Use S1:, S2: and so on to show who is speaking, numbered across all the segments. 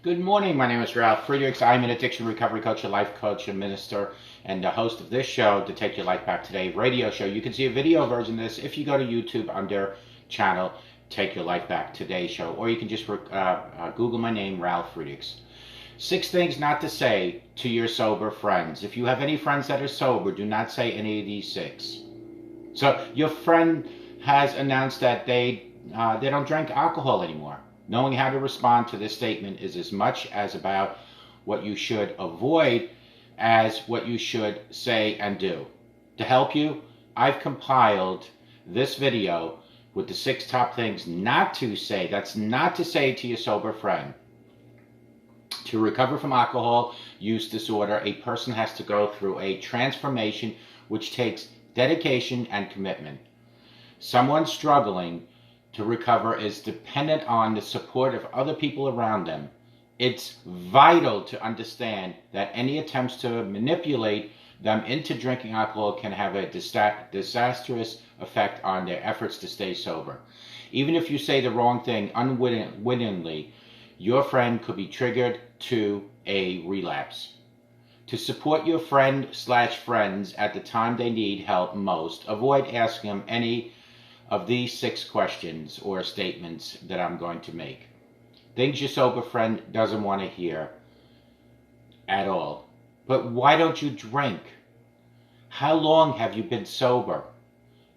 S1: Good morning. My name is Ralf Friedrichs. I'm an addiction recovery coach, a life coach, a minister, and the host of this show, the Take Your Life Back Today radio show. You can see a video version of this if you go to YouTube under channel Take Your Life Back Today show, or you can just Google my name, Ralf Friedrichs. 6 things not to say to your sober friends. If you have any friends that are sober, do not say any of these 6. So your friend has announced that they don't drink alcohol anymore. Knowing how to respond to this statement is as much as about what you should avoid as what you should say and do. To help you, I've compiled this video with the 6 top things not to say. That's not to say to your sober friend. To recover from alcohol use disorder, a person has to go through a transformation which takes dedication and commitment. Someone struggling to recover is dependent on the support of other people around them. It's vital to understand that any attempts to manipulate them into drinking alcohol can have a disastrous effect on their efforts to stay sober. Even if you say the wrong thing unwittingly, your friend could be triggered to a relapse. To support your friend/friends at the time they need help most, avoid asking them any of these 6 questions or statements that I'm going to make. Things your sober friend doesn't want to hear at all. But why don't you drink? How long have you been sober?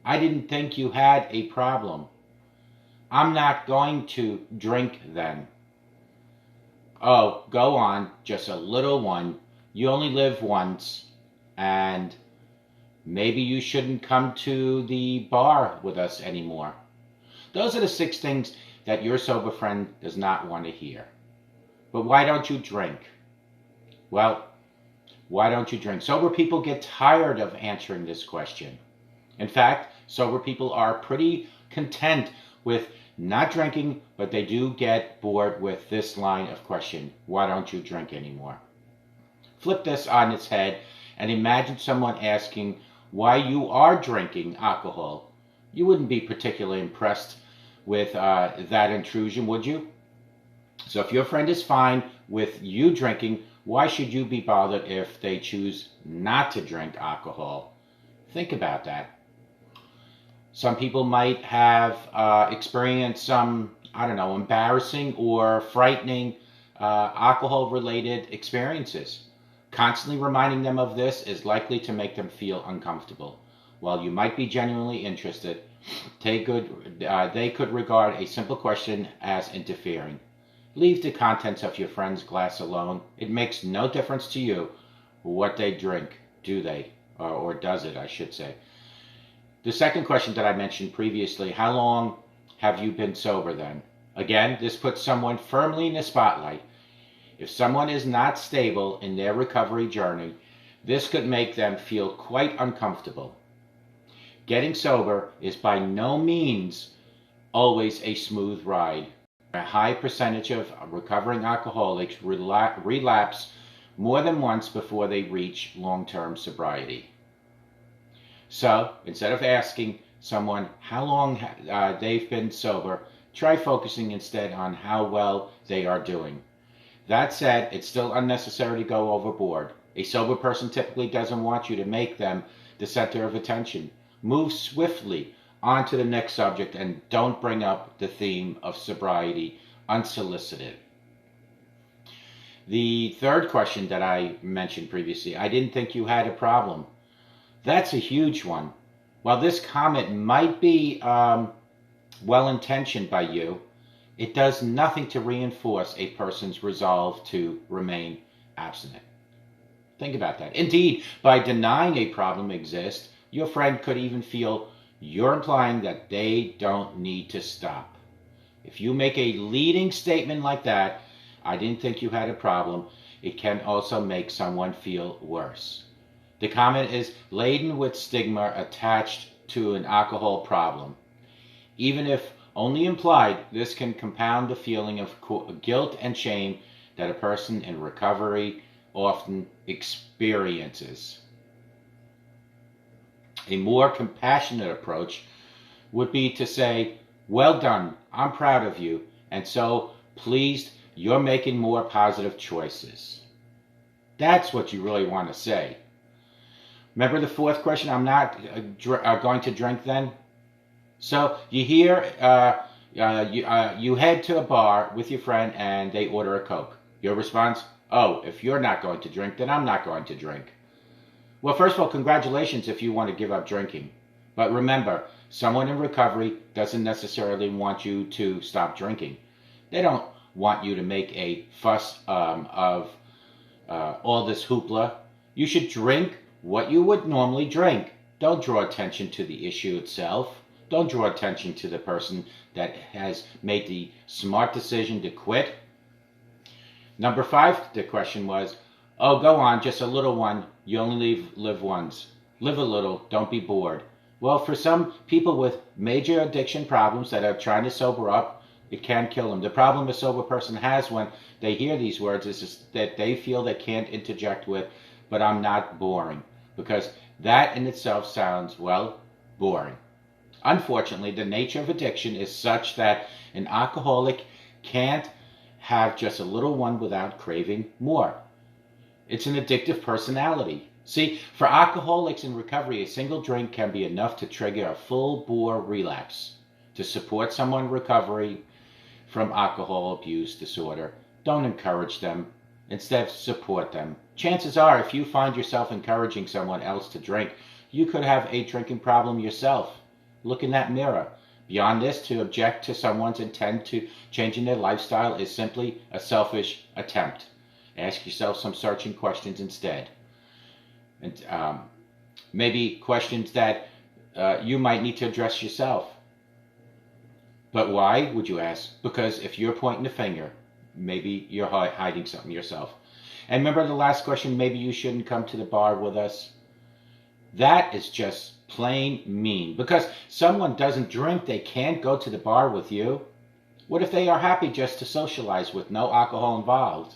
S1: I didn't think you had a problem. I'm not going to drink then. Oh, go on, just a little one. You only live once, and maybe you shouldn't come to the bar with us anymore. Those are the 6 things that your sober friend does not want to hear. But why don't you drink? Well, why don't you drink? Sober people get tired of answering this question. In fact, sober people are pretty content with not drinking, but they do get bored with this line of question. Why don't you drink anymore? Flip this on its head and imagine someone asking why you are drinking alcohol. You wouldn't be particularly impressed with that intrusion, would you? So if your friend is fine with you drinking, why should you be bothered if they choose not to drink alcohol? Think about that. Some people might have experienced some, embarrassing or frightening alcohol-related experiences. Constantly reminding them of this is likely to make them feel uncomfortable. While you might be genuinely interested, they could regard a simple question as interfering. Leave the contents of your friend's glass alone. It makes no difference to you what they drink, do they? Or does it, I should say. The second question that I mentioned previously, how long have you been sober then? Again, this puts someone firmly in the spotlight. If someone is not stable in their recovery journey, this could make them feel quite uncomfortable. Getting sober is by no means always a smooth ride. A high percentage of recovering alcoholics relapse more than once before they reach long-term sobriety. So, instead of asking someone how long they've been sober, try focusing instead on how well they are doing. That said, it's still unnecessary to go overboard. A sober person typically doesn't want you to make them the center of attention. Move swiftly on to the next subject and don't bring up the theme of sobriety unsolicited. The third question that I mentioned previously, I didn't think you had a problem. That's a huge one. While this comment might be well-intentioned by you, it does nothing to reinforce a person's resolve to remain abstinent. Think about that. Indeed, by denying a problem exists, your friend could even feel you're implying that they don't need to stop. If you make a leading statement like that, I didn't think you had a problem, it can also make someone feel worse. The comment is laden with stigma attached to an alcohol problem. Even if only implied, this can compound the feeling of guilt and shame that a person in recovery often experiences. A more compassionate approach would be to say, well done, I'm proud of you, and so pleased you're making more positive choices. That's what you really want to say. Remember the fourth question, I'm not going to drink then? So you hear, you head to a bar with your friend and they order a Coke. Your response, oh, if you're not going to drink, then I'm not going to drink. Well, first of all, congratulations if you want to give up drinking. But remember, someone in recovery doesn't necessarily want you to stop drinking. They don't want you to make a fuss of all this hoopla. You should drink what you would normally drink. Don't draw attention to the issue itself. Don't draw attention to the person that has made the smart decision to quit. Number 5, the question was, oh, go on, just a little one. You only live once. Live a little, don't be bored. Well, for some people with major addiction problems that are trying to sober up, it can kill them. The problem a sober person has when they hear these words is that they feel they can't interject with, but I'm not boring. Because that in itself sounds, well, boring. Unfortunately, the nature of addiction is such that an alcoholic can't have just a little one without craving more. It's an addictive personality. See, for alcoholics in recovery, a single drink can be enough to trigger a full-bore relapse. To support someone in recovery from alcohol abuse disorder, don't encourage them. Instead, support them. Chances are, if you find yourself encouraging someone else to drink, you could have a drinking problem yourself. Look in that mirror. Beyond this, to object to someone's intent to changing their lifestyle is simply a selfish attempt. Ask yourself some searching questions instead. And maybe questions that you might need to address yourself. But why, would you ask? Because if you're pointing the finger, maybe you're hiding something yourself. And remember the last question, maybe you shouldn't come to the bar with us? That is just plain mean. Because someone doesn't drink, they can't go to the bar with you. What if they are happy just to socialize with no alcohol involved?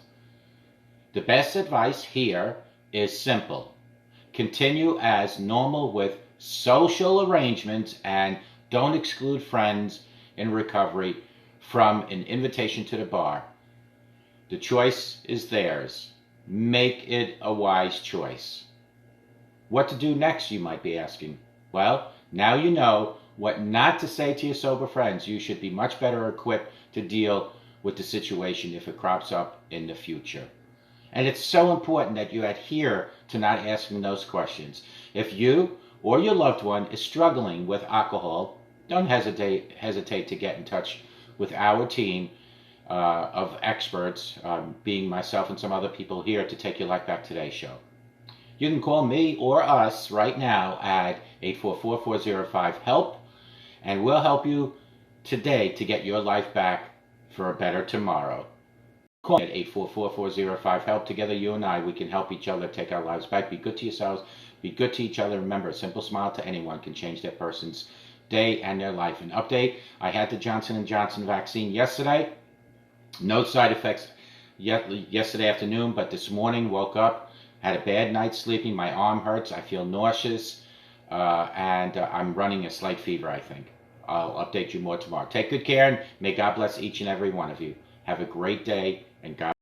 S1: The best advice here is simple. Continue as normal with social arrangements and don't exclude friends in recovery from an invitation to the bar. The choice is theirs. Make it a wise choice. What to do next, you might be asking. Well, now you know what not to say to your sober friends. You should be much better equipped to deal with the situation if it crops up in the future. And it's so important that you adhere to not asking those questions. If you or your loved one is struggling with alcohol, don't hesitate to get in touch with our team of experts, being myself and some other people here to Take Your Life Back Today show. You can call me or us right now at 844-405-HELP, and we'll help you today to get your life back for a better tomorrow. Call me at 844-405-HELP. Together, you and I, we can help each other take our lives back. Be good to yourselves. Be good to each other. Remember, a simple smile to anyone can change that person's day and their life. An update, I had the Johnson & Johnson vaccine yesterday. No side effects yesterday afternoon, but this morning woke up, had a bad night sleeping. My arm hurts. I feel nauseous, and I'm running a slight fever, I think. I'll update you more tomorrow. Take good care, and may God bless each and every one of you. Have a great day, and God